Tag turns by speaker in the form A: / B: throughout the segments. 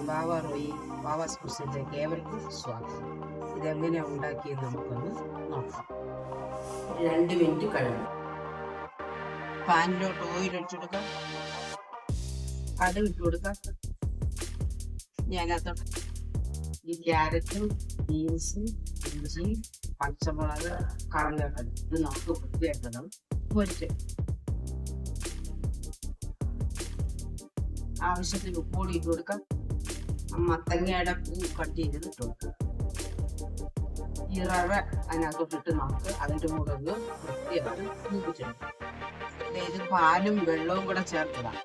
A: വാവ റോയി വാവാസ് കുസിലേക്ക് ഏവർക്കും സ്വാഗതം. ഇതെങ്ങനെയാണ് ഉണ്ടാക്കിയെന്ന് നമുക്കൊന്ന് നോക്കാം. 2 മിനിറ്റ് കഴിഞ്ഞു. പാനിലോട്ട് ഓയിൽ ഒഴിച്ചു കൊടുക്കാം, കടുക് ഇട്ട് കൊടുക്കാം. ഞാനകത്തോട്ട് ഈ ക്യാരറ്റും ബീൻസും ഇഞ്ചി പച്ചമുളക് കറിവേപ്പില ഇത് നമുക്ക് വൃത്തിയാക്കണം. പൊരിച്ച് ആവശ്യത്തിന് ഉപ്പുകൂടി ഇട്ട് കൊടുക്കാം. മത്തങ്ങയുടെ പൂ കട്ട് ചെയ്ത് ഇട്ട് കൊടുക്കാം. ഈ റവ അതിനകത്തോട്ടിട്ട് നമുക്ക് അതിൻ്റെ കൂടെ ഒന്ന് വൃത്തിയായിട്ട് മൂപ്പിച്ചെടുക്കാം. ഇത് പാലും വെള്ളവും കൂടെ ചേർത്തതാണ്.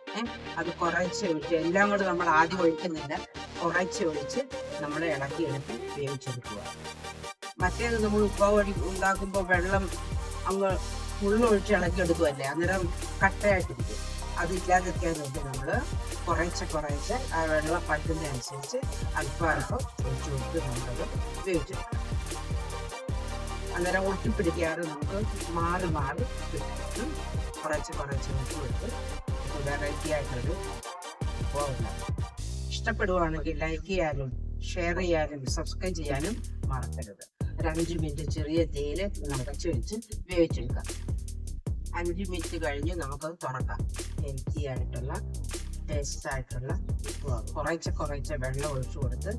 A: അത് കുറച്ച് ഒഴിച്ച് എല്ലാം കൂടെ നമ്മൾ ആദ്യം ഒഴിക്കുന്നില്ല, കുറച്ച് ഒഴിച്ച് നമ്മൾ ഇളക്കിയെടുത്ത് വേവിച്ചെടുക്കുക. മറ്റേത് നമ്മൾ ഉപ്പാവടി ഉണ്ടാക്കുമ്പോൾ വെള്ളം അങ്ങ് ഫുള്ളൊഴിച്ച് ഇളക്കിയെടുക്കുമല്ലേ, അന്നേരം കട്ടയായിട്ടിരിക്കും. അതില്ലാതിരിക്കാൻ വേണ്ടി നമ്മൾ കുറച്ച് ആ വെള്ളം പറ്റുന്നതനുസരിച്ച് അല്പം ഒഴിച്ചു കൊടുത്ത് നമ്മളത് വേവിച്ചെടുക്കും. അന്നേരം ഒട്ടിപ്പിടിക്കാതെ നമുക്ക് മാറി കിട്ടും. കുറച്ച് ഉപ്പ് ഇട്ട് വെറൈറ്റി ആയിട്ടൊരു പോകുന്നത്. ഇഷ്ടപ്പെടുവാണെങ്കിൽ ലൈക്ക് ചെയ്യാനും ഷെയർ ചെയ്യാനും സബ്സ്ക്രൈബ് ചെയ്യാനും മറക്കരുത്. ഒരു 5 മിനിറ്റ് ചെറിയ തീയിൽ നിറച്ച് വെച്ച് വേവിച്ചെടുക്കാം. 5 മിനിറ്റ് കഴിഞ്ഞ് നമുക്കത് തുറക്കാം. ഹെൽത്തി ആയിട്ടുള്ള ടേസ്റ്റ് ആയിട്ടുള്ള കുറച്ച് വെള്ളം ഒഴിച്ചു കൊടുത്ത്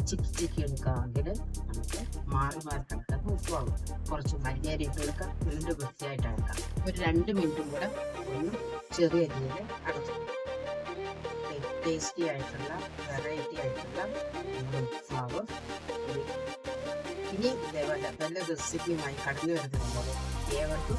A: ചിക്കി എടുക്കാമെങ്കിൽ നമുക്ക് മാറി കിടക്കുന്ന ഉപ്പാകും. കുറച്ച് മല്ലിയരി ഇട്ട് കൊടുക്കാം. വീണ്ടും വൃത്തിയായിട്ട് ഇളക്കാം. ഒരു 2 മിനിറ്റും കൂടെ ഒന്ന് ചെറിയ രീതിയിൽ അടച്ചു. ടേസ്റ്റി ആയിട്ടുള്ള വെറൈറ്റി ആയിട്ടുള്ള ഉപ്മാവ് ഇനി ഇതേപോലെ നല്ല റെസിപ്പിയുമായി കടന്നു വരുന്നുള്ളത് ഏവർക്കും